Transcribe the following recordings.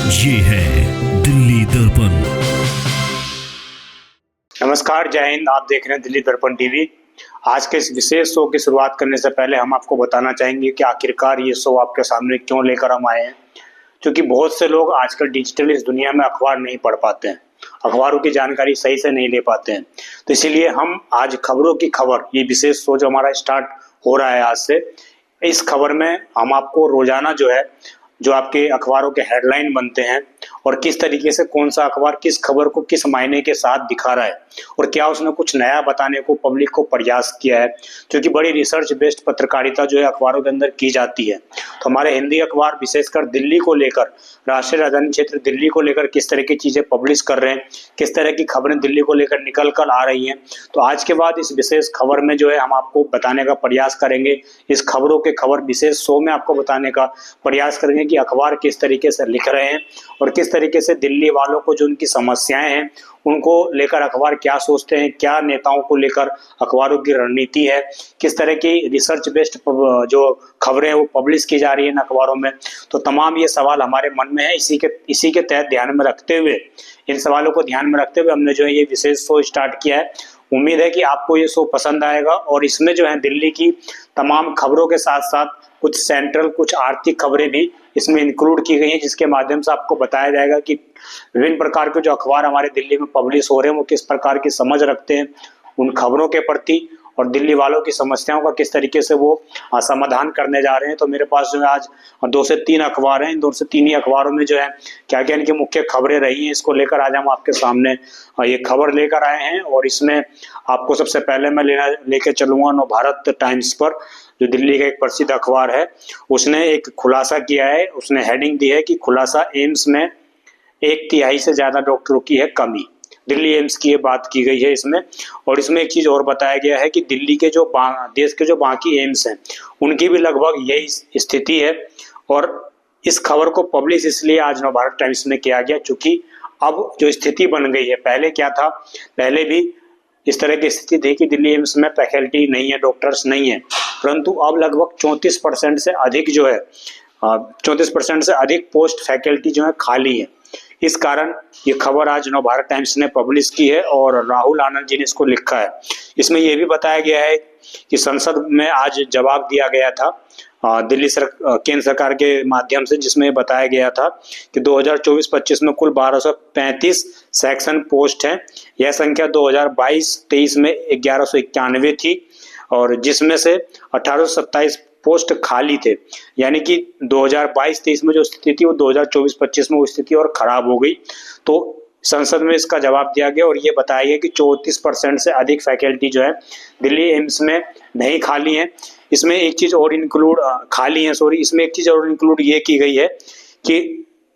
ये है दिल्ली दर्पण। नमस्कार, जय हिंद। आप देख रहे हैं दिल्ली दर्पण टीवी। आज के इस विशेष शो की शुरुआत करने से पहले हम आपको बताना चाहेंगे कि आखिरकार ये शो आपके सामने क्यों लेकर हम आए हैं। क्योंकि बहुत से लोग आजकल डिजिटल इस दुनिया में अखबार नहीं पढ़ पाते हैं, अखबारों की जानकारी सही से नहीं ले पाते हैं। तो इसीलिए हम आज खबरों की खबर, ये विशेष शो जो हमारा स्टार्ट हो रहा है आज से, इस खबर में हम आपको रोजाना जो आपके अखबारों के हेडलाइन बनते हैं और किस तरीके से कौन सा अखबार किस खबर को किस मायने के साथ दिखा रहा है और क्या उसने कुछ नया बताने को पब्लिक को प्रयास किया है, क्योंकि बड़ी रिसर्च बेस्ड पत्रकारिता जो है अखबारों के अंदर की जाती है। तो हमारे हिंदी अखबार विशेषकर दिल्ली को लेकर, राष्ट्रीय राजधानी क्षेत्र दिल्ली को लेकर किस तरह की चीजें पब्लिश कर रहे हैं, किस तरह की खबरें दिल्ली को लेकर निकल कर आ रही हैं। तो आज के बाद इस विशेष खबर में जो है हम आपको बताने का प्रयास करेंगे, इस खबरों के खबर विशेष शो में आपको बताने का प्रयास करेंगे कि अखबार किस तरीके से लिख रहे हैं और किस तरीके से दिल्ली वालों को जो उनकी समस्याएं हैं उनको लेकर अखबार क्या सोचते हैं, क्या नेताओं को लेकर अखबारों की रणनीति है, किस तरह की रिसर्च बेस्ड जो खबरें वो पब्लिश की जा रही है इन अखबारों में। तो तमाम ये सवाल हमारे मन में है। इसी के तहत ध्यान में रखते हुए, इन सवालों को ध्यान में रखते हुए हमने जो है ये विशेष शो स्टार्ट किया है। उम्मीद है कि आपको ये शो पसंद आएगा और इसमें जो है दिल्ली की तमाम खबरों के साथ साथ कुछ सेंट्रल, कुछ आर्थिक खबरें भी इसमें इंक्लूड की गई हैं, जिसके माध्यम से आपको बताया जाएगा कि विभिन्न प्रकार के जो अखबार हमारे दिल्ली में पब्लिश हो रहे हैं वो किस प्रकार की समझ रखते हैं उन खबरों के प्रति और दिल्ली वालों की समस्याओं का किस तरीके से वो समाधान करने जा रहे हैं। तो मेरे पास जो है आज 2 से 3 अखबार हैं। इन 2 से 3 ही अखबारों में जो है क्या क्या इनकी मुख्य खबरें रही हैं, इसको लेकर आज हम आपके सामने ये खबर लेकर आए हैं। और इसमें आपको सबसे पहले मैं लेकर चलूंगा नवभारत टाइम्स पर, जो दिल्ली का एक प्रसिद्ध अखबार है। उसने एक खुलासा किया है, उसने हेडिंग दी है कि खुलासा, एम्स में 1/3 से ज्यादा डॉक्टरों की है कमी। दिल्ली एम्स की ये बात की गई है इसमें। और इसमें एक चीज और बताया गया है कि दिल्ली के जो देश के जो बाकी एम्स हैं उनकी भी लगभग यही स्थिति है। और इस खबर को पब्लिश इसलिए आज नवभारत टाइम्स में किया गया क्योंकि अब जो स्थिति बन गई है, पहले क्या था, पहले भी इस तरह की स्थिति थी कि दिल्ली एम्स में फैकल्टी नहीं है, डॉक्टर्स नहीं है, परंतु अब लगभग 34% से अधिक जो है 34% से अधिक पोस्ट फैकल्टी जो है खाली है। इस कारण ये खबर आज नवभारत टाइम्स ने पब्लिश की है और राहुल आनंद जी ने इसको लिखा है। इसमें यह भी बताया गया है कि संसद में आज जवाब दिया गया था केंद्र सरकार के माध्यम से, जिसमें बताया गया था कि 2024-25 में कुल 1235 सेक्शन पोस्ट हैं। यह संख्या 2022-23 में 1191 थी और जिसमें से 1827 पोस्ट खाली थे। यानी कि 2022-23 में जो स्थिति थी वो 2024-25 में वो स्थिति और खराब हो गई। तो संसद में इसका जवाब दिया गया और ये बताया गया कि 34% से अधिक फैकल्टी जो है दिल्ली एम्स में नहीं खाली है। इसमें एक चीज और इंक्लूड इसमें एक चीज और इंक्लूड ये की गई है कि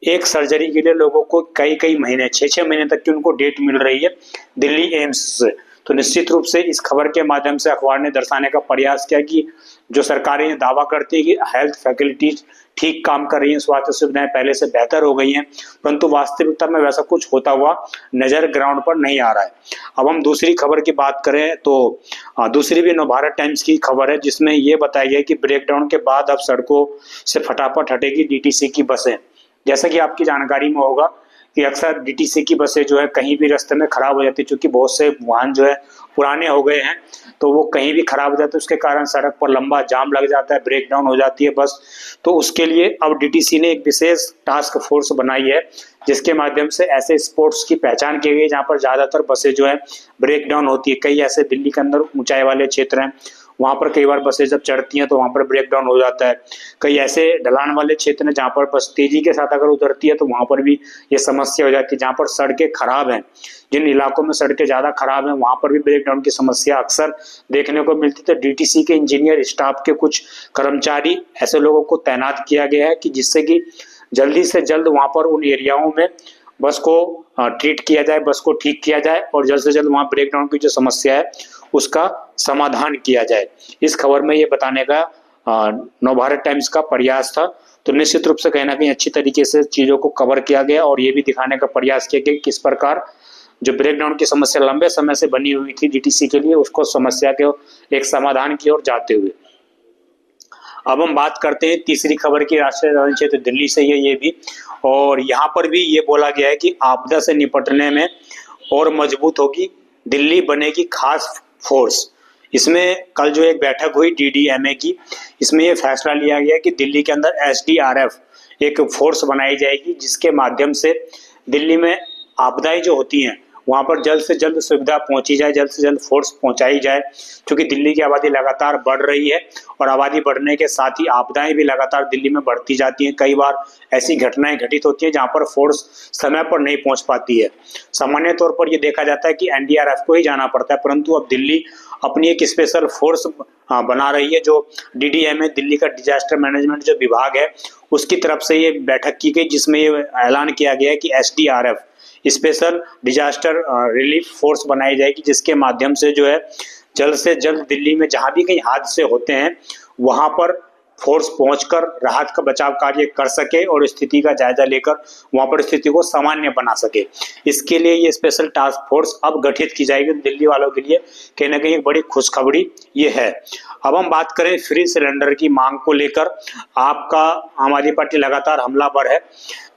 एक सर्जरी के लिए लोगों को कई महीने, 6 महीने तक की उनको डेट मिल रही है दिल्ली एम्स से। तो निश्चित रूप से इस खबर के माध्यम से अखबार ने दर्शाने का प्रयास किया कि जो सरकारें दावा करती है कि हेल्थ फैकल्टीज ठीक काम कर रही हैं, स्वास्थ्य सुविधाएं पहले से बेहतर हो गई हैं, परंतु वास्तविकता में वैसा कुछ होता हुआ नजर ग्राउंड पर नहीं आ रहा है। अब हम दूसरी खबर की बात करें तो दूसरी भी नवभारत टाइम्स की खबर है, जिसमें यह बताया गया कि ब्रेकडाउन के बाद अब सड़कों से फटाफट हटेगी डीटीसी की बसें। जैसा कि आपकी जानकारी में होगा कि अक्सर डीटीसी की बसें जो है कहीं भी रास्ते में खराब हो जाती है, क्योंकि बहुत से वाहन जो है पुराने हो गए हैं तो वो कहीं भी खराब हो जाते हैं, उसके कारण सड़क पर लंबा जाम लग जाता है, ब्रेकडाउन हो जाती है बस। तो उसके लिए अब डीटीसी ने एक विशेष टास्क फोर्स बनाई है, जिसके माध्यम से ऐसे स्पॉट्स की पहचान की गई जहाँ पर ज्यादातर बसें जो है ब्रेकडाउन होती है। कई ऐसे दिल्ली के अंदर ऊंचाई वाले क्षेत्र हैं, वहां पर कई बार बसें जब चढ़ती हैं तो वहां पर ब्रेकडाउन हो जाता है। कई ऐसे ढलान वाले क्षेत्र हैं जहां पर बस तेजी के साथ अगर उतरती है तो वहां पर भी ये समस्या हो जाती है। जहां पर सड़कें खराब हैं, जिन इलाकों में सड़कें ज्यादा खराब हैं, वहां पर भी ब्रेकडाउन की समस्या अक्सर देखने को मिलती है। तो डीटीसी के इंजीनियर स्टाफ के कुछ कर्मचारी ऐसे लोगों को तैनात किया गया है कि जिससे कि जल्दी से जल्द वहां पर उन एरियाओं में बस को ट्रीट किया जाए, बस को ठीक किया जाए और जल्द से जल्द वहां ब्रेकडाउन की जो समस्या है उसका समाधान किया जाए। इस खबर में ये बताने का नवभारत टाइम्स का प्रयास था। तो निश्चित रूप से कहीं ना कहीं अच्छी तरीके से चीजों को कवर किया गया और ये भी दिखाने का प्रयास किया गया किस प्रकार जो ब्रेकडाउन की समस्या लंबे समय से बनी हुई थी डीटीसी के लिए, उसको समस्या के एक समाधान की ओर जाते हुए अब हम बात करते हैं तीसरी खबर की। राष्ट्रीय राजधानी क्षेत्र दिल्ली से है ये भी, और यहाँ पर भी ये बोला गया है कि आपदा से निपटने में और मजबूत होगी दिल्ली, बनेगी खास फोर्स। इसमें कल जो एक बैठक हुई DDMA की, इसमें ये फैसला लिया गया कि दिल्ली के अंदर SDRF एक फोर्स बनाई जाएगी, जिसके माध्यम से दिल्ली में आपदाएं जो होती हैं वहां पर जल्द से जल्द सुविधा पहुंची जाए, जल्द से जल्द फोर्स पहुंचाई जाए। क्योंकि दिल्ली की आबादी लगातार बढ़ रही है और आबादी बढ़ने के साथ ही आपदाएं भी लगातार दिल्ली में बढ़ती जाती हैं। कई बार ऐसी घटनाएं घटित होती हैं जहां पर फोर्स समय पर नहीं पहुंच पाती है। सामान्य तौर पर यह देखा जाता है कि NDRF को ही जाना पड़ता है, परंतु अब दिल्ली अपनी एक स्पेशल फोर्स बना रही है, जो DDMA दिल्ली का डिजास्टर मैनेजमेंट जो विभाग है उसकी तरफ से ये बैठक की गई, जिसमें ये ऐलान किया गया है कि SDRF special disaster relief force बनाई जाएगी, जिसके माध्यम से जो है जल्द से जल्द दिल्ली में जहां भी कहीं हादसे होते हैं वहां पर फोर्स पहुंचकर राहत का बचाव कार्य कर सके और स्थिति का जायजा लेकर वहां पर स्थिति को सामान्य बना सके। इसके लिए ये स्पेशल टास्क फोर्स अब गठित की जाएगी। दिल्ली वालों के लिए कहीं ना कहीं एक बड़ी खुशखबरी ये है। अब हम बात करें फ्री सिलेंडर की मांग को लेकर, आपका आम आदमी पार्टी लगातार हमलावर है,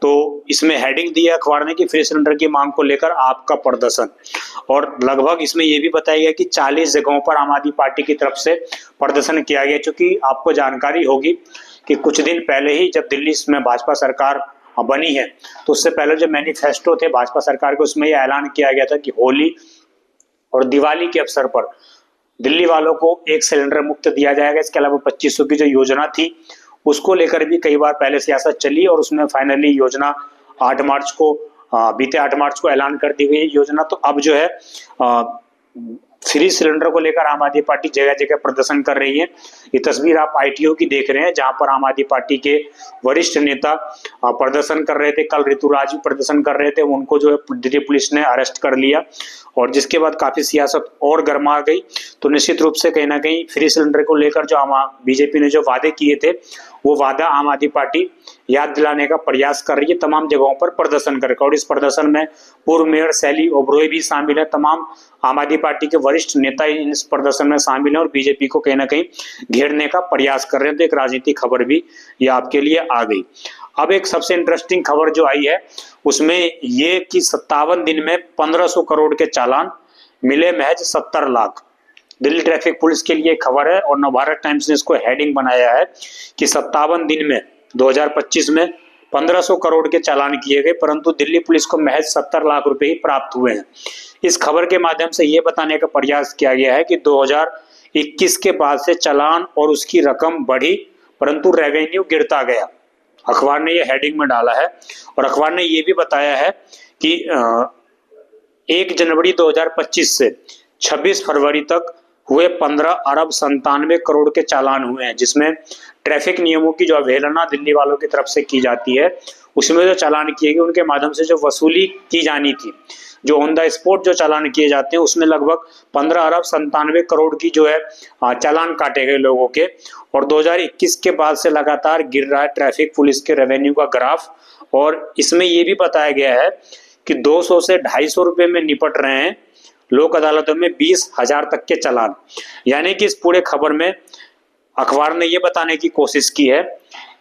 तो इसमें हेडिंग दी है अखबार ने कि फ्री सिलेंडर की मांग को लेकर आपका प्रदर्शन, और लगभग इसमें यह भी बताया गया कि 40 जगहों पर आम आदमी पार्टी की तरफ से प्रदर्शन किया गया। क्योंकि आपको जानकारी होगी कि कुछ दिन पहले ही जब दिल्ली में भाजपा सरकार बनी है, तो उससे पहले जो मैनिफेस्टो थे भाजपा सरकार के, उसमें यह ऐलान किया गया था कि होली और दिवाली के अवसर पर दिल्ली वालों को 1 सिलेंडर मुफ्त दिया जाएगा। इसके अलावा 2500 की जो योजना थी उसको लेकर भी कई बार पहले सियासत चली, और उसमें फाइनली योजना बीते 8 मार्च को ऐलान कर दी गई योजना। तो अब जो है फ्री सिलेंडर को लेकर आम आदमी पार्टी जगह जगह प्रदर्शन कर रही है। ये तस्वीर आप ITO की देख रहे हैं, जहां पर आम आदमी पार्टी के वरिष्ठ नेता प्रदर्शन कर रहे थे। कल ऋतुराज भी प्रदर्शन कर रहे थे, उनको जो है दिल्ली पुलिस ने अरेस्ट कर लिया, और जिसके बाद काफी सियासत और गर्मा गई। तो निश्चित रूप से कहीं ना कहीं फ्री सिलेंडर को लेकर जो बीजेपी ने जो वादे किए थे, वो वादा आम आदमी पार्टी याद दिलाने का प्रयास कर रही है, तमाम जगहों पर प्रदर्शन करके। और इस प्रदर्शन में पूर्व मेयर शैली ओबरॉय भी शामिल है, तमाम आम आदमी पार्टी के वरिष्ठ नेता इस प्रदर्शन में शामिल हैं और बीजेपी को कहीं ना कहीं घेरने का प्रयास कर रहे हैं। तो एक राजनीतिक खबर भी ये आपके लिए आ गई। अब एक सबसे इंटरेस्टिंग खबर जो आई है उसमें ये कि 57 दिन में 1500 करोड़ के चालान मिले, महज 70 लाख। दिल्ली ट्रैफिक पुलिस के लिए खबर है, और नवभारत टाइम्स ने इसको हेडिंग बनाया है कि 57 दिन में 2025 में 1500 करोड़ के चालान किए गए, परंतु दिल्ली पुलिस को महज 70 लाख रुपए ही प्राप्त हुए हैं। इस खबर के माध्यम से यह बताने का प्रयास किया गया है कि 2021 के बाद से चालान और उसकी रकम बढ़ी, परंतु रेवेन्यू गिरता गया। अखबार ने यह हेडिंग में डाला है, और अखबार ने यह भी बताया है कि 1 जनवरी 2025 से 26 फरवरी तक हुए 15 अरब 97 करोड़ के चालान हुए हैं, जिसमें ट्रैफिक नियमों की जो अवहेलना दिल्ली वालों की तरफ से की जाती है उसमें जो चालान किए गए उनके माध्यम से जो वसूली की जानी थी, जो ऑन द स्पॉट जो चालान किए जाते हैं उसमें लगभग 15 अरब 97 करोड़ की जो है चालान काटे गए लोगों के। और 2021 के बाद से लगातार गिर रहा है ट्रैफिक पुलिस के रेवेन्यू का ग्राफ, और इसमें यह भी बताया गया है कि 200 से 250 रुपए में निपट रहे हैं लोक अदालतों में 20,000 तक के चालान। यानी कि इस पूरे खबर में अखबार ने यह बताने की कोशिश की है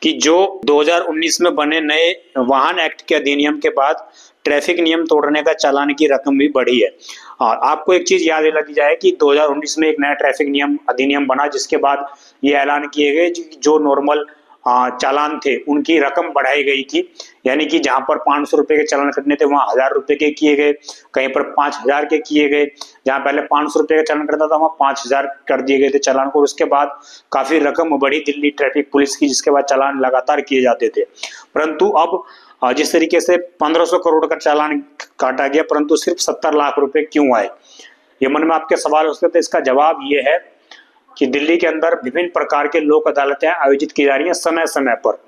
कि जो 2019 में बने नए वाहन एक्ट के अधिनियम के बाद ट्रैफिक नियम तोड़ने का चालान की रकम भी बढ़ी है। और आपको एक चीज याद दिला दी जाए कि 2019 में एक नया ट्रैफिक नियम अधिनियम बना, जिसके बाद ये ऐलान किए गए जो नॉर्मल चालान थे उनकी रकम बढ़ाई गई थी। यानी कि जहां पर 500 रुपए के चालान कटने थे वहां 1000 रुपए के किए गए, कहीं पर 5000 के किए गए। जहां पहले 500 रुपए का चालान कटता था वहां 5000 कर दिए गए थे चालान को। उसके बाद काफी रकम बढ़ी दिल्ली ट्रैफिक पुलिस की, जिसके बाद चालान लगातार किए जाते थे। परंतु अब जिस तरीके से 1500 करोड़ का चालान काटा गया, परंतु सिर्फ 70 लाख रुपए क्यों आए? ये मन में आपके सवाल हो सकते हैं। इसका जवाब ये है कि दिल्ली के अंदर विभिन्न प्रकार के लोक अदालतें आयोजित की जा रही हैं समय समय पर।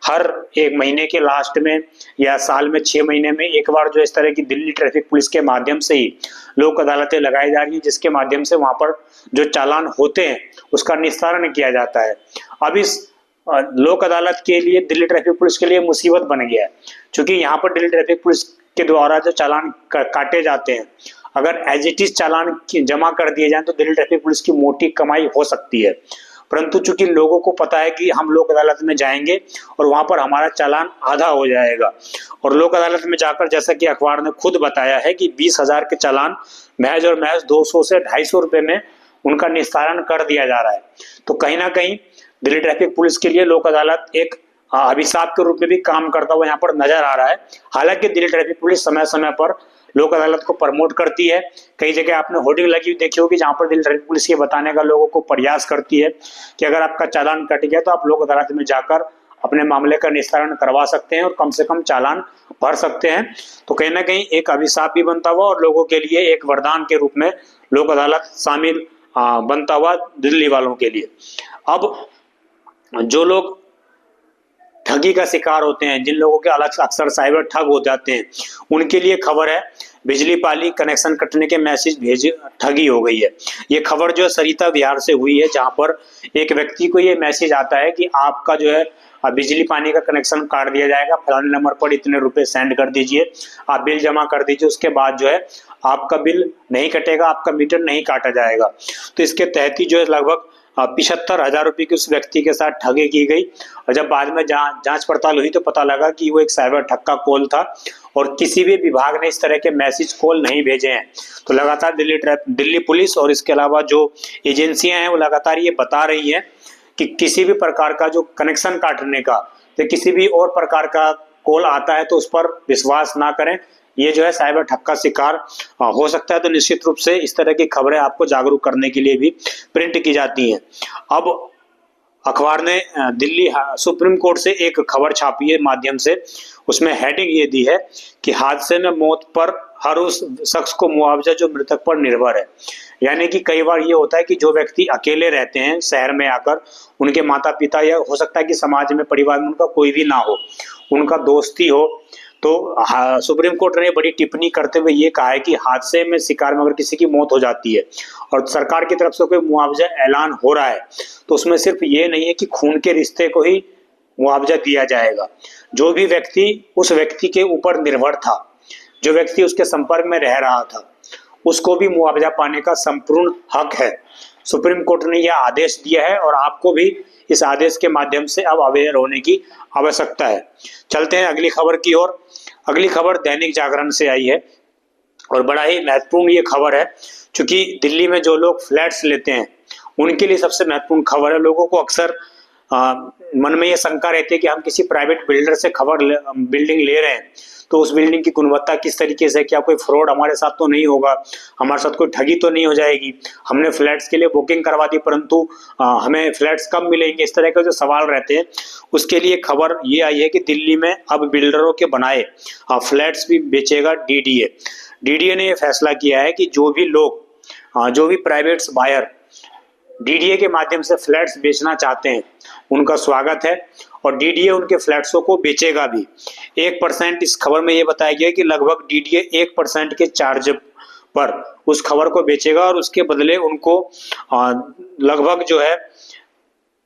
हर एक महीने के लास्ट में या साल में 6 महीने में एक बार जो इस तरह की दिल्ली ट्रैफिक पुलिस के माध्यम से ही लोक अदालतें लगाई जा रही हैं, जिसके माध्यम से वहां पर जो चालान होते हैं उसका निस्तारण किया जाता है। अब इस लोक अदालत के लिए दिल्ली ट्रैफिक पुलिस के लिए मुसीबत बन गया है, क्योंकि यहाँ पर दिल्ली ट्रैफिक पुलिस के द्वारा जो चालान काटे जाते हैं, अगर एज इट इज चालान जमा कर दिए जाए तो दिल्ली ट्रैफिक पुलिस की मोटी कमाई हो सकती है। परंतु चूंकि लोगों को पता है कि हम लोक अदालत में जाएंगे और वहां पर हमारा चालान आधा हो जाएगा, और लोक अदालत में जाकर जैसा कि अखबार ने खुद बताया है कि 20,000 के चालान महज और महज 200 से 250 रुपए में उनका निस्तारण कर दिया जा रहा है। तो कहीं ना कहीं दिल्ली ट्रैफिक पुलिस के लिए लोक अदालत एक अभिशाप के रूप में भी काम करता हुआ यहाँ पर नजर आ रहा है। हालांकि दिल्ली ट्रैफिक पुलिस समय समय पर लोक अदालत को प्रमोट करती है। कई जगह आपने होर्डिंग लगी हुई देखी होगी जहां पर दिल्ली ट्रैफिक पुलिस ये बताने का लोगों को प्रयास करती है कि अगर आपका चालान कट गया तो आप लोक अदालत में जाकर अपने मामले का निस्तारण करवा सकते हैं और कम से कम चालान भर सकते हैं। तो कहीं ना कहीं एक अभिशाप भी बनता हुआ और लोगों के लिए एक वरदान के रूप में लोक अदालत शामिल बनता हुआ दिल्ली वालों के लिए। अब जो लोग ठगी का शिकार होते हैं, जिन लोगों के अलग अक्सर साइबर ठग हो जाते हैं, उनके लिए खबर है, बिजली पाली कनेक्शन कटने के मैसेज भेज ठगी हो गई है। ये खबर जो है सरिता विहार से हुई है, जहां पर एक व्यक्ति को ये मैसेज आता है कि आपका जो है बिजली पानी का कनेक्शन काट दिया जाएगा, फलाने नंबर पर इतने रुपए सेंड कर दीजिए, आप बिल जमा कर दीजिए, उसके बाद जो है आपका बिल नहीं कटेगा, आपका मीटर नहीं काटा जाएगा। तो इसके तहत ही जो है लगभग 75,000 रुपये की उस व्यक्ति के साथ ठगी की गई। और जब बाद में जांच पड़ताल हुई तो पता लगा कि वो एक साइबर ठग का कॉल था और किसी भी विभाग ने इस तरह के मैसेज कॉल नहीं भेजे हैं। तो लगातार दिल्ली पुलिस और इसके अलावा जो एजेंसियां हैं वो लगातार ये बता रही हैं कि किसी भी प्रकार का जो कनेक्शन काटने का या किसी भी और प्रकार का कॉल आता है तो उस पर विश्वास ना करें, ये जो है साइबर ठग का शिकार हो सकता है। तो निश्चित रूप से इस तरह की खबरें आपको जागरूक करने के लिए भी प्रिंट की जाती हैं। अब अखबार ने दिल्ली सुप्रीम कोर्ट से एक खबर छापी है माध्यम से, उसमें हेडिंग ये दी है कि हादसे में मौत पर हर उस शख्स को मुआवजा जो मृतक पर निर्भर है। यानी कि कई बार ये होता है कि जो व्यक्ति अकेले रहते हैं शहर में आकर, उनके माता पिता या हो सकता है कि समाज में परिवार में उनका कोई भी ना हो, उनका दोस्त ही हो, तो सुप्रीम कोर्ट ने बड़ी टिप्पणी करते हुए ये कहा है कि हादसे में शिकार में अगर किसी की मौत हो जाती है और सरकार की तरफ से कोई मुआवजा ऐलान हो रहा है तो उसमें सिर्फ ये नहीं है कि खून के रिश्ते को ही मुआवजा दिया जाएगा। जो भी व्यक्ति उस व्यक्ति के ऊपर निर्भर था, जो व्यक्ति उसके संपर्क में रह रहा था, उसको भी मुआवजा पाने का संपूर्ण हक है। सुप्रीम कोर्ट ने यह आदेश दिया है और आपको भी इस आदेश के माध्यम से अब अवेयर होने की आवश्यकता है। चलते हैं अगली खबर की ओर। अगली खबर दैनिक जागरण से आई है और बड़ा ही महत्वपूर्ण ये खबर है, क्योंकि दिल्ली में जो लोग फ्लैट्स लेते हैं उनके लिए सबसे महत्वपूर्ण खबर है। लोगों को अक्सर मन में ये शंका रहती है कि हम किसी प्राइवेट बिल्डर से बिल्डिंग ले रहे हैं तो उस बिल्डिंग की गुणवत्ता किस तरीके से, क्या कोई फ्रॉड हमारे साथ तो नहीं होगा, हमारे साथ कोई ठगी तो नहीं हो जाएगी, हमने फ्लैट्स के लिए बुकिंग करवा दी परंतु हमें फ्लैट्स कब मिलेंगे, इस तरह के जो सवाल रहते हैं उसके लिए खबर ये आई है कि दिल्ली में अब बिल्डरों के बनाए फ्लैट्स भी बेचेगा डीडीए। डीडीए ने यह फैसला किया है कि जो भी प्राइवेट बायर डीडीए के माध्यम से फ्लैट्स बेचना चाहते हैं उनका स्वागत है और डीडीए उनके फ्लैट्सों को बेचेगा भी। 1%, इस खबर में ये बताया गया कि लगभग डीडीए 1% के चार्ज पर उस खबर को बेचेगा और उसके बदले उनको लगभग जो है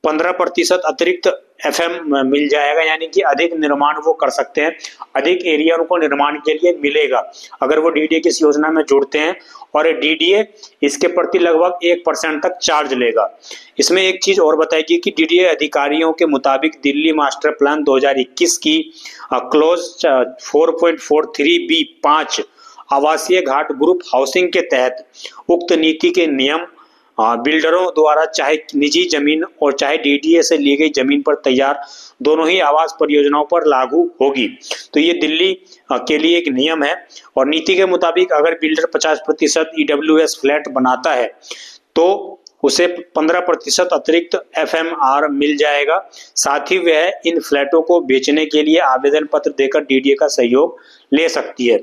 15% अतिरिक्त एफएम मिल जाएगा, यानी कि अधिक निर्माण वो कर सकते हैं, अधिक एरिया उनको निर्माण के लिए मिलेगा अगर वो डीडीए की इस योजना में जुड़ते हैं। और डीडीए इसके प्रति लगभग 1% तक चार्ज लेगा। इसमें एक चीज और बताएगी कि डीडीए अधिकारियों के मुताबिक दिल्ली मास्टर प्लान 2021 की क्लोज 4.43B5 आवासीय घाट ग्रुप हाउसिंग के तहत उक्त नीति के नियम बिल्डरों द्वारा चाहे निजी जमीन और चाहे डीडीए से ली गई जमीन पर तैयार दोनों ही आवास परियोजनाओं पर लागू होगी। तो ये दिल्ली के लिए एक नियम है और नीति के मुताबिक अगर बिल्डर 50% ईडब्ल्यूएस फ्लैट बनाता है तो उसे 15% अतिरिक्त एफएमआर मिल जाएगा। साथ ही वह इन फ्लैटों को बेचने के लिए आवेदन पत्र देकर डीडीए का सहयोग ले सकती है।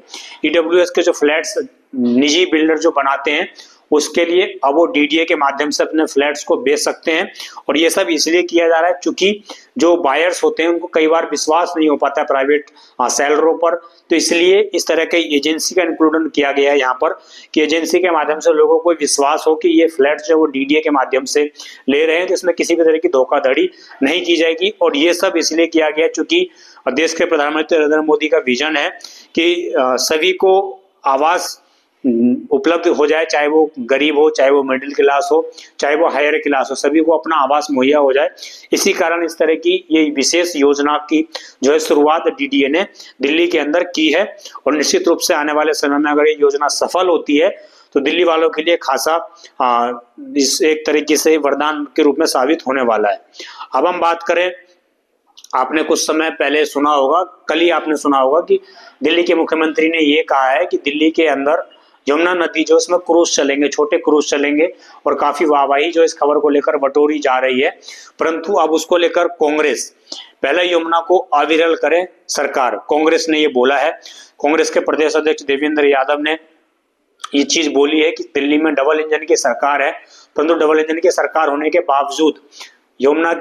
ईडब्ल्यूएस के जो फ्लैट्स निजी बिल्डर जो बनाते हैं उसके लिए अब वो डीडीए के माध्यम से अपने फ्लैट्स को बेच सकते हैं और ये सब इसलिए किया जा रहा है क्योंकि जो बायर्स होते हैं उनको कई बार विश्वास नहीं हो पाता है प्राइवेट सेलरों पर, तो इसलिए इस तरह के एजेंसी का इंक्लूजन किया गया है यहाँ पर कि एजेंसी के माध्यम से लोगों को विश्वास हो कि ये फ्लैट जो वो डीडीए के माध्यम से ले रहे हैं तो इसमें किसी भी तरह की धोखाधड़ी नहीं की जाएगी। और ये सब इसलिए किया गया क्योंकि देश के प्रधानमंत्री नरेंद्र मोदी का विजन है कि सभी को आवास उपलब्ध हो जाए, चाहे वो गरीब हो, चाहे वो मिडिल क्लास हो, चाहे वो हायर क्लास हो, सभी को अपना आवास मुहैया हो जाए। इसी कारण इस तरह की ये विशेष योजना की जो है शुरुआत डीडीए ने दिल्ली के अंदर की है। और निश्चित रूप से आने वाले समय में अगर ये योजना सफल होती है तो दिल्ली वालों के लिए खासा इस एक तरीके से वरदान के रूप में साबित होने वाला है। अब हम बात करें, आपने कुछ समय पहले सुना होगा, कल ही आपने सुना होगा कि दिल्ली के मुख्यमंत्री ने ये कहा है कि दिल्ली के अंदर यमुना नदी जो इसमें क्रूज चलेंगे, छोटे क्रूज चलेंगे, और काफी वाहवाही जो इस खबर को लेकर बटोरी जा रही है। परंतु अब उसको लेकर कांग्रेस पहले यमुना को अविरल करे सरकार, कांग्रेस ने ये बोला है। कांग्रेस के प्रदेश अध्यक्ष देवेंद्र यादव ने ये चीज बोली है कि दिल्ली में डबल इंजन की सरकार है, परंतु डबल इंजन की सरकार होने के बावजूद यमुना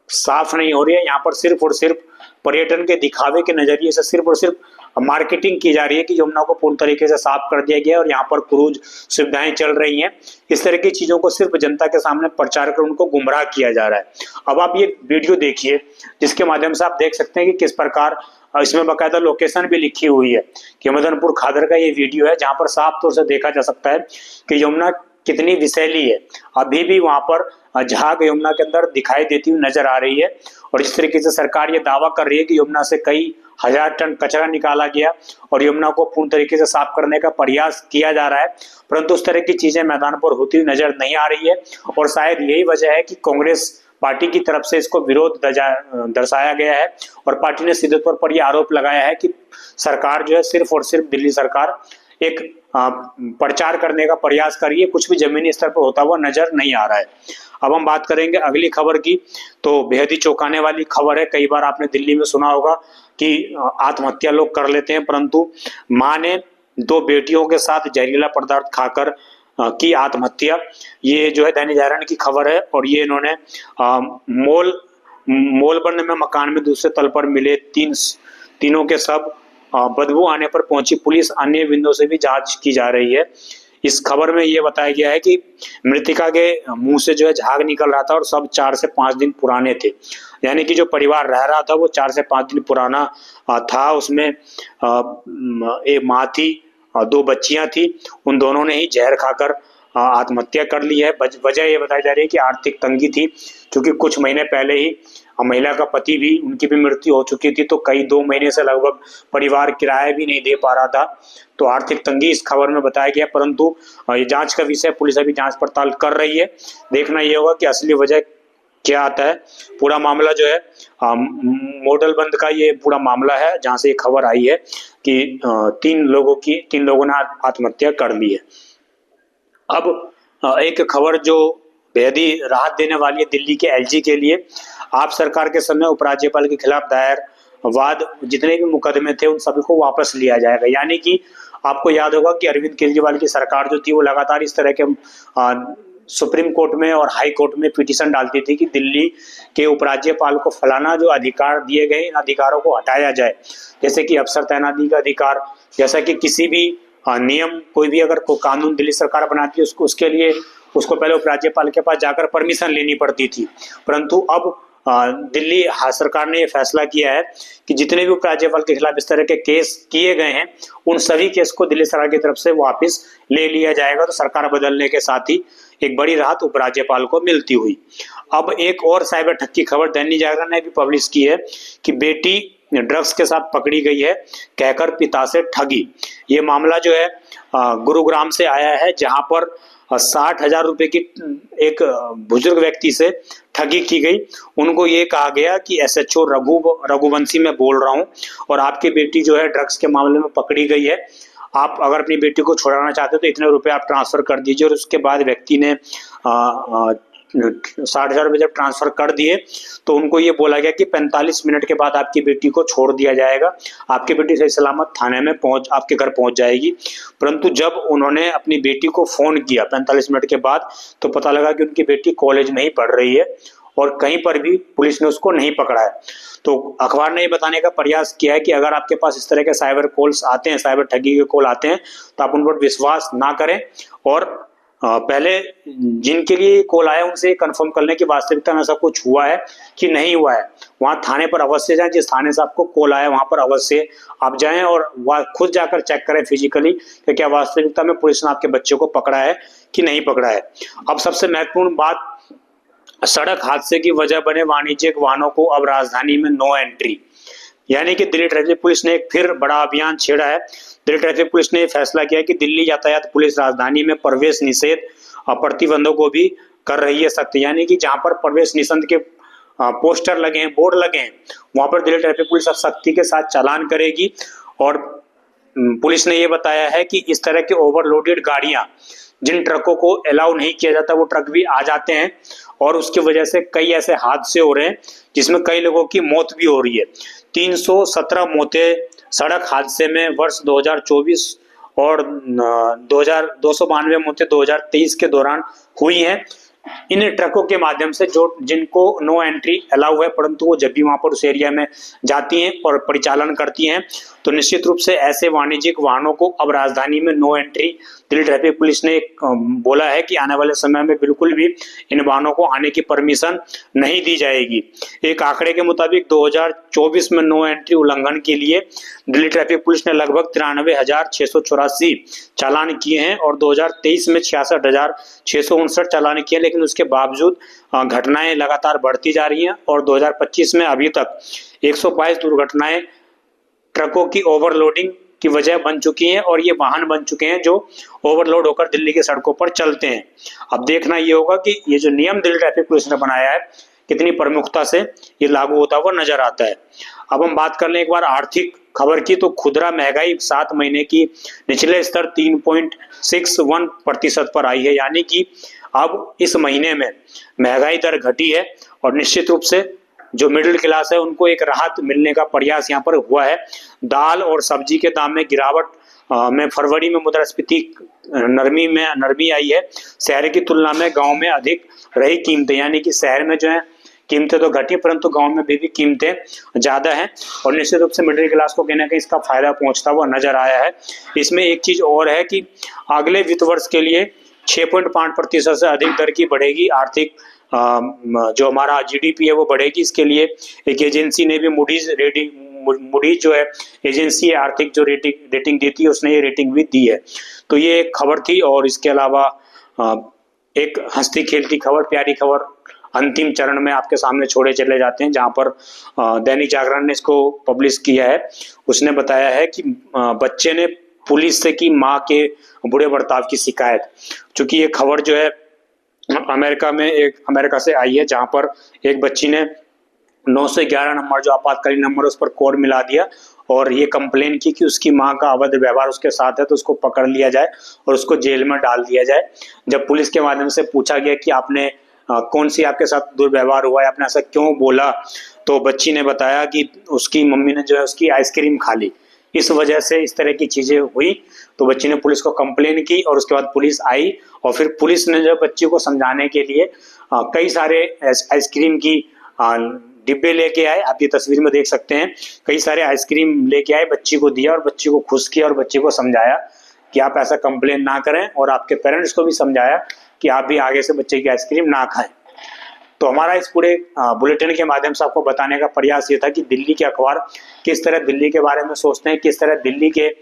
साफ नहीं हो रही है। यहाँ पर सिर्फ और सिर्फ पर्यटन के दिखावे के नजरिए से सिर्फ और सिर्फ मार्केटिंग की जा रही है कि यमुना को पूर्ण तरीके से साफ कर दिया गया और यहाँ पर क्रूज सुविधाएं चल रही हैं। इस तरह की चीजों को सिर्फ जनता के सामने प्रचार कर उनको गुमराह किया जा रहा है। अब आप ये वीडियो देखिए, जिसके माध्यम से आप देख सकते हैं कि किस प्रकार इसमें बाकायदा लोकेशन भी लिखी हुई है कि मदनपुर खादर का ये वीडियो है, जहां पर साफ तौर से देखा जा सकता है कि यमुना कितनी विषैली है। अभी भी वहां पर झाग यमुना के अंदर दिखाई देती हुई नजर आ रही है। और इस तरीके से सरकार ये दावा कर रही है कि यमुना से कई हजार टन कचरा निकाला गया और यमुना को पूर्ण तरीके से साफ करने का प्रयास किया जा रहा है, परंतु उस तरह की चीजें मैदान पर होती हुई नजर नहीं आ रही है। और शायद यही वजह है कि कांग्रेस पार्टी की तरफ से इसको विरोध दर्शाया गया है और पार्टी ने सीधे तौर पर यह आरोप लगाया है कि सरकार जो है सिर्फ और सिर्फ दिल्ली सरकार एक प्रचार करने का प्रयास कर रही है, कुछ भी जमीनी स्तर पर होता हुआ नजर नहीं आ रहा है। अब हम बात करेंगे अगली खबर की, तो बेहद ही चौंकाने वाली खबर है। कई बार आपने दिल्ली में सुना होगा कि आत्महत्या लोग कर लेते हैं, परंतु मां ने 2 बेटियों के साथ जहरीला पदार्थ खाकर की आत्महत्या। ये जो है दैनिक जागरण की खबर है और ये इन्होंने मोलबर्न में मकान में दूसरे तल पर मिले तीनों के सब बदबू आने पर पहुंची पुलिस, अन्य बिंदुओं से भी जांच की जा रही है। इस खबर में यह बताया गया है कि मृतिका के मुंह से जो है झाग निकल रहा था और सब 4 से 5 दिन पुराने थे, यानी कि जो परिवार रह रहा था वो 4 से 5 दिन पुराना था। उसमें एक माँ थी, 2 बच्चियां थी, उन दोनों ने ही जहर खाकर आत्महत्या कर ली है। वजह ये बताई जा रही है कि आर्थिक तंगी थी, क्योंकि कुछ महीने पहले ही महिला का पति भी, उनकी भी मृत्यु हो चुकी थी, तो कई 2 महीने से लगभग परिवार किराया भी नहीं दे पा रहा था, तो आर्थिक तंगी इस खबर में बताया गया। परंतु ये जांच का विषय, पुलिस अभी जांच पड़ताल कर रही है। देखना ये होगा कि असली वजह क्या आता है। पूरा मामला जो है मोडल बंद का ये पूरा मामला है, जहां से ये खबर आई है कि 3 लोगों ने आत्महत्या कर ली है। अब एक खबर जो बेहद ही राहत देने वाली है दिल्ली के एलजी के लिए। आप सरकार के समय उपराज्यपाल के खिलाफ दायर वाद जितने भी मुकदमे थे उन सभी को वापस लिया जाएगा। यानी कि आपको याद होगा कि अरविंद केजरीवाल की सरकार जो थी वो लगातार इस तरह के सुप्रीम कोर्ट में और हाई कोर्ट में पिटीशन डालती थी कि दिल्ली के उपराज्यपाल को फलाना जो अधिकार दिए गए इन अधिकारों को हटाया जाए, जैसे कि अफसर तैनाती का अधिकार, जैसा कि किसी भी नियम, कोई भी अगर कोई कानून दिल्ली सरकार बनाती है उसके लिए उसको पहले उपराज्यपाल के पास जाकर परमिशन लेनी पड़ती थी। परंतु अब दिल्ली सरकार ने यह फैसला किया है कि जितने भी उपराज्यपाल के खिलाफ इस तरह के केस किए गए हैं उन सभी केस को दिल्ली सरकार की तरफ से वापस ले लिया जाएगा। तो सरकार बदलने के साथ ही एक बड़ी राहत उपराज्यपाल को मिलती हुई। अब एक और साइबर ठग की खबर दैनिक जागरण ने भी पब्लिश की है कि बेटी ड्रग्स के साथ पकड़ी गई है, कहकर पिता से ठगी। ये मामला जो है गुरुग्राम से आया है, जहां पर 60,000 रुपए की एक बुजुर्ग व्यक्ति से ठगी की गई। उनको ये कहा गया कि एसएचओ रघुवंशी मैं बोल रहा हूं और आपकी बेटी जो है ड्रग्स के मामले में पकड़ी गई है, आप अगर अपनी बेटी को छुड़ाना चाहते हो तो इतने रुपए आप ट्रांसफर कर दीजिए। और उसके बाद व्यक्ति ने 60,000 रुपए जब ट्रांसफर कर दिए तो उनको ये बोला गया कि 45 मिनट के बाद आपकी बेटी को छोड़ दिया जाएगा, आपकी बेटी सही सलामत थाने में आपके घर पहुंच जाएगी। परंतु जब उन्होंने अपनी बेटी को फोन किया 45 मिनट के बाद तो पता लगा कि उनकी बेटी कॉलेज में ही पढ़ रही है और कहीं पर भी पुलिस ने उसको नहीं पकड़ा है। तो अखबार ने ये बताने का प्रयास किया है कि अगर आपके पास इस तरह के साइबर कॉल्स आते हैं, साइबर ठगी के कॉल आते हैं, तो आप उन पर विश्वास ना करें और पहले जिनके लिए कॉल आया उनसे कंफर्म कर लें कि वास्तविकता में ऐसा कुछ हुआ है कि नहीं हुआ है। वहां थाने पर अवश्य जाएं, जिस थाने से आपको कॉल आया वहां पर अवश्य आप जाएं और वह खुद जाकर चेक करें फिजिकली कि क्या वास्तविकता में पुलिस ने आपके बच्चे को पकड़ा है कि नहीं पकड़ा है। अब सबसे महत्वपूर्ण बात, सड़क हादसे की वजह बने वाणिज्यिक वाहनों को अब राजधानी में नो एंट्री, यानी कि दिल्ली ट्रैफिक पुलिस ने एक फिर बड़ा अभियान छेड़ा है। दिल्ली ट्रैफिक पुलिस ने फैसला किया कि दिल्ली यातायात पुलिस राजधानी में प्रवेश निषेध प्रतिबंधों को भी कर रही है सख्त, यानी कि जहां पर प्रवेश निषेध के पोस्टर लगे हैं, बोर्ड लगे हैं, वहां पर दिल्ली ट्रैफिक पुलिस अब सख्ती के साथ चालान करेगी। और पुलिस ने यह बताया है कि इस तरह के ओवरलोडेड गाड़ियां, जिन ट्रकों को अलाउ नहीं किया जाता, वो ट्रक भी आ जाते हैं और उसकी वजह से कई ऐसे हादसे हो रहे हैं जिसमें कई लोगों की मौत भी हो रही है। 317 मौतें सड़क हादसे में वर्ष 2024 और 292 मौतें 2023 के दौरान हुई हैं। इन ट्रकों के माध्यम से जिनको नो एंट्री अलाउ है, परंतु वो जब भी वहां पर उस एरिया में जाती हैं और परिचालन करती हैं, तो निश्चित रूप से ऐसे वाणिज्यिक वाहनों को अब राजधानी में no entry Delhi traffic police ने बोला है कि आने वाले समय में बिल्कुल भी इन वाहनों को आने की परमिशन नहीं दी जाएगी। एक आंकड़े के मुताबिक 2024 में नो एंट्री उल्लंघन के लिए दिल्ली ट्रैफिक पुलिस ने लगभग 93,684 चालान किए हैं और 2023 में 66,659 चालान किए, लेकिन उसके बावजूद घटनाएं लगातार बढ़ती जा रही हैं और 2025 में अभी तक 122 दुर्घटनाएं ट्रकों की ओवरलोडिंग की वजह बन चुकी हैं और ये वाहन बन चुके हैं जो ओवरलोड होकर दिल्ली की सड़कों पर चलते हैं। अब देखना ये होगा कि ये जो नियम दिल्ली ट्रैफिक पुलिस ने बनाया है कितनी प्रमुखता से ये लागू होता हुआ नजर आता है। अब हम बात कर लें एक बार आर्थिक खबर की, तो खुदरा महंगाई 7 महीने की निचले स्तर 3.61% पर आई है, यानी कि अब इस महीने में महंगाई दर घटी है और निश्चित रूप से जो मिडिल क्लास है उनको एक राहत मिलने का प्रयास यहाँ पर हुआ है। दाल और सब्जी के दाम में गिरावट में फरवरी में मुद्रास्फीति नरमी आई है। शहर की तुलना में गांव में अधिक रही कीमतें, यानी कि शहर में जो है कीमतें तो घटी परंतु गांव में भी कीमतें ज्यादा हैं और निश्चित रूप से मिडिल क्लास को कहीं ना कहीं इसका फायदा पहुंचता हुआ नजर आया है। इसमें एक चीज और है कि अगले वित्त वर्ष के लिए 6.5% से अधिक दर की बढ़ेगी आर्थिक जो हमारा जीडीपी है वो बढ़ेगी। इसके लिए एक एजेंसी ने भी मूडीज जो है एजेंसी आर्थिक जो रेटिंग देती है उसने ये रेटिंग भी दी है। तो ये एक खबर थी और इसके अलावा एक हंसती खेलती खबर, प्यारी खबर अंतिम चरण में आपके सामने छोड़े चले जाते हैं, जहां पर दैनिक जागरण ने इसको पब्लिश किया है। उसने बताया है कि बच्चे ने पुलिस से की माँ के बुरे बर्ताव की शिकायत। चूंकि ये खबर जो है अमेरिका से आई है, जहां पर एक बच्ची ने 911 नंबर जो आपातकालीन नंबर उस पर कोड मिला दिया और ये कंप्लेन की कि उसकी माँ का अवैध व्यवहार उसके साथ है, तो उसको पकड़ लिया जाए और उसको जेल में डाल दिया जाए। जब पुलिस के माध्यम से पूछा गया कि आपने कौन सी आपके साथ दुर्व्यवहार हुआ है, आपने ऐसा क्यों बोला, तो बच्ची ने बताया कि उसकी मम्मी ने जो है उसकी आइसक्रीम खा ली, इस वजह से इस तरह की चीजें हुई। तो बच्ची ने पुलिस को कंप्लेन की और उसके बाद पुलिस आई और फिर पुलिस ने जो बच्ची को समझाने के लिए कई सारे आइसक्रीम की डिब्बे लेके आए। आप ये तस्वीर में देख सकते हैं, कई सारे आइसक्रीम लेके आए, बच्ची को दिया और बच्ची को खुश किया और बच्ची को समझाया कि आप ऐसा कंप्लेन ना करें और आपके पेरेंट्स को भी समझाया कि आप भी आगे से बच्चे की आइसक्रीम ना खाएं। तो हमारा इस पूरे बुलेटिन के माध्यम से आपको बताने का प्रयास ये था कि दिल्ली के अखबार किस तरह दिल्ली के बारे में सोचते हैं, किस तरह दिल्ली के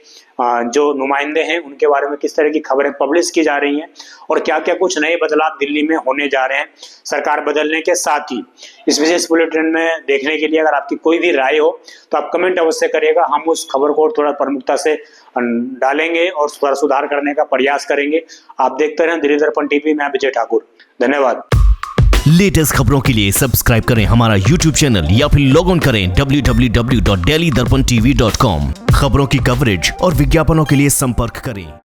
जो नुमाइंदे हैं उनके बारे में किस तरह की खबरें पब्लिश की जा रही हैं और क्या क्या कुछ नए बदलाव दिल्ली में होने जा रहे हैं सरकार बदलने के साथ ही। इस विशेष बुलेटिन में देखने के लिए अगर आपकी कोई भी राय हो तो आप कमेंट अवश्य करिएगा, हम उस खबर को थोड़ा प्रमुखता से डालेंगे और सुधार करने का प्रयास करेंगे। आप देखते रहें दिल्ली दर्पण टीवी। मैं विजय ठाकुर, धन्यवाद। लेटेस्ट खबरों के लिए सब्सक्राइब करें हमारा YouTube चैनल या फिर लॉग ऑन करें www.delhidarpantv.com। खबरों की कवरेज और विज्ञापनों के लिए संपर्क करें।